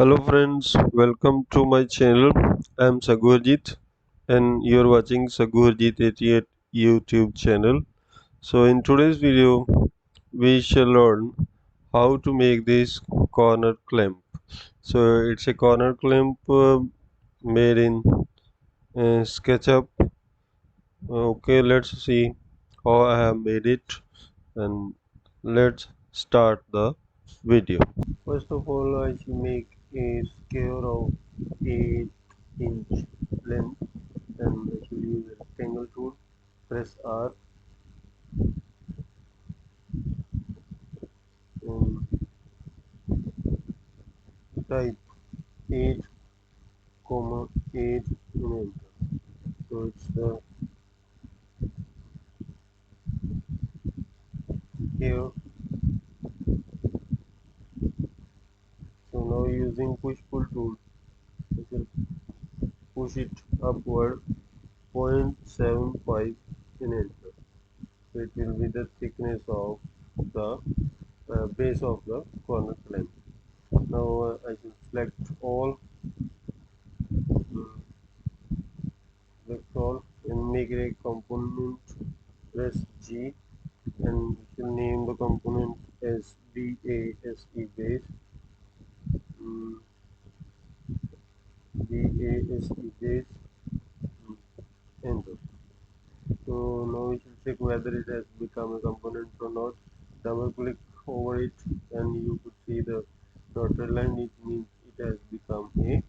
Hello friends, welcome to my channel. I'm Sagurjit and you're watching Sagurjit88 YouTube channel. So in today's video, we shall learn how to make this corner clamp. So it's a corner clamp made in SketchUp. Okay, let's see how I have made it and let's start the video. First of all, I should make a square of 8-inch length and I should use a rectangle tool. Press R and type 8 comma 8 and enter. So it's the here. So now using push pull tool, I shall push it upward 0.75 and enter. So it will be the thickness of the base of the corner clamp. Now I should select all vector and make a component. Press G and we'll name the component as BASE base. mm, BASE base. Enter. So now we should check whether it has become a component or not. Double click over it and you could see the dotted line. It means it has become a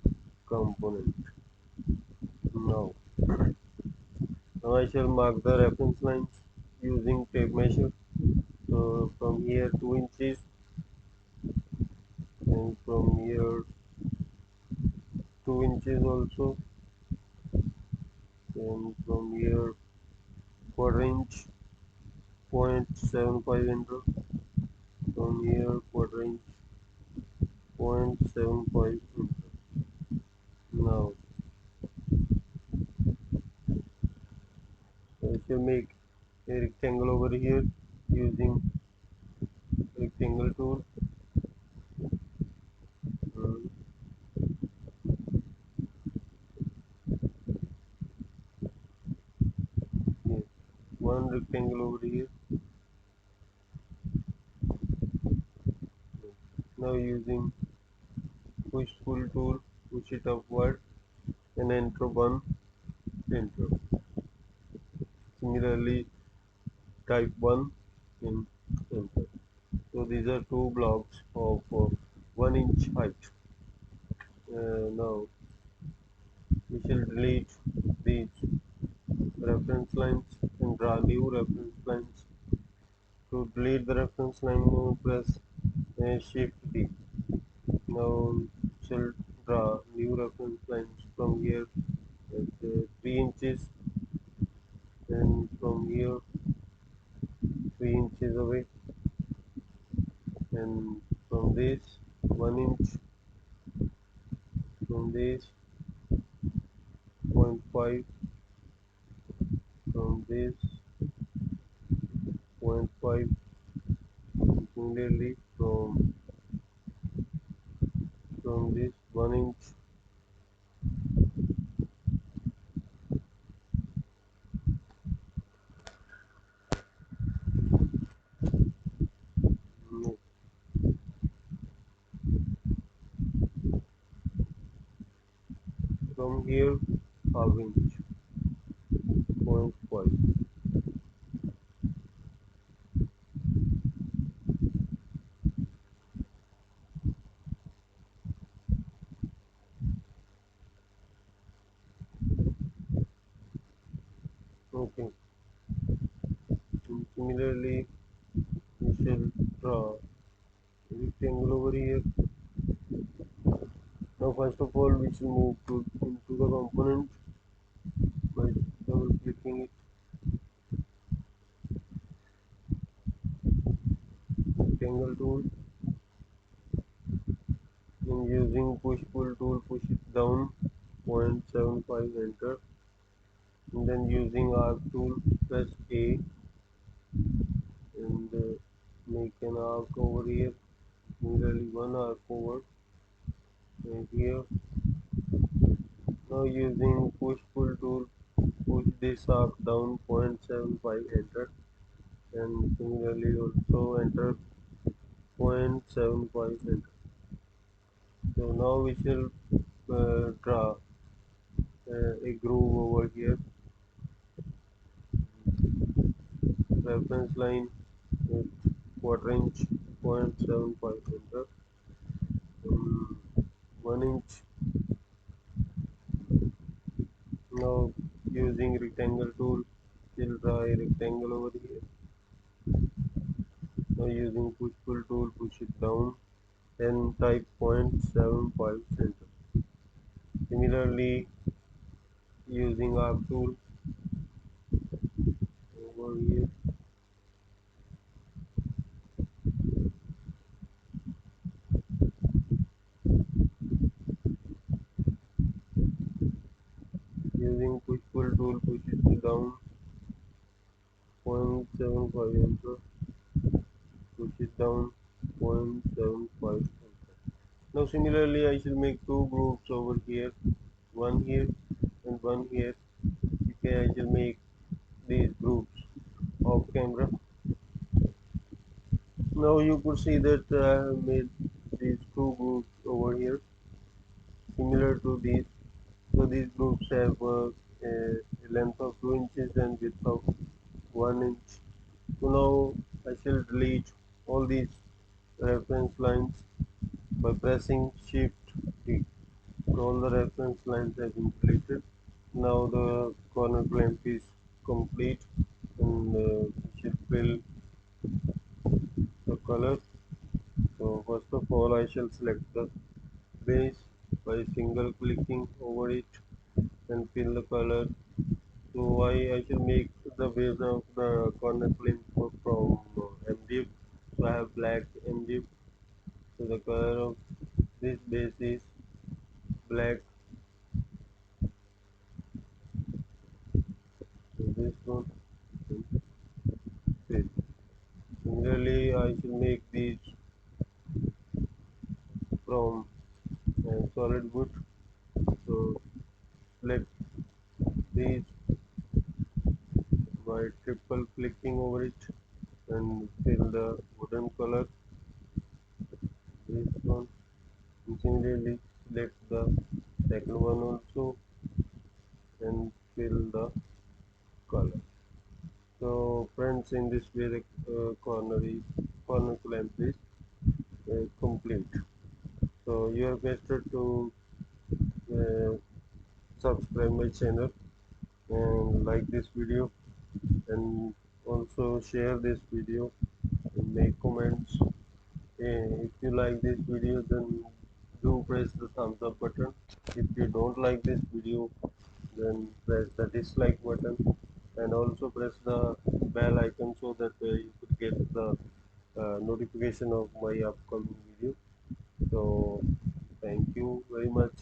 component. Now I shall mark the reference lines using tape measure. So from here 2 inches and from here 2 inches also, and from here quarter inch 0.75 enter, from here quarter inch 0.75 enter. Now I shall make a rectangle over here using rectangle tool. Uh, yes, one rectangle over here. Now using push pull tool, push it upward and enter one, enter. Similarly type 1 and enter. So these are two blocks of 1 inch height. Now we shall delete these reference lines and draw new reference lines. To delete the reference line, press Shift D. Now shall draw new reference lines from here at 3 inches and from here 3 inches away, and from this 1 inch, from this zero point 0.5, from this zero point 0.5, and similarly from this 1 inch. No, from here half inch 0.5. Okay, and similarly we shall draw a rectangle over here. Now first of all we should move into the component by double clicking it, rectangle tool, and using push pull tool push it down 0.75, enter, and then using arc tool press A and make an arc over here, similarly one arc over, here. Now using push pull tool, push this arc down 0.75, enter, and similarly also enter 0.75, enter. So now we shall draw a groove over here. Reference line with quarter inch 0.75, enter. 1 inch. Now using rectangle tool, we'll draw a rectangle over here. Now using push pull tool, push it down and type 0.75, center. Similarly, using arc tool over here, using push pull tool, push it down 0.75, enter. Push it down 0.75, enter. Now similarly, I shall make two groups over here, one here and one here. Okay, I shall make these groups off camera. Now you could see that I have made these two groups over here similar to these. So these groups have a length of 2 inches and width of 1 inch. So now I shall delete all these reference lines by pressing Shift D. So all the reference lines have been deleted. Now the corner clamp is complete, and we should fill the color. So first of all I shall select the base by single clicking over it and fill the color. So I shall make the base of the corner flame from MDF. So I have black MDF. So the color of this base is black. So this one is. Similarly, I shall make these from solid wood. So select these by triple clicking over it and fill the wooden color. This one. And similarly, select the second one also and fill the color. So friends, in this way the corner clamp is complete. So you are best to uh, subscribe my channel and like this video, and also share this video and make comments. If you like this video, then do press the thumbs up button. If you don't like this video, then press the dislike button, and also press the bell icon so that you could get the notification of my upcoming video. So thank you very much.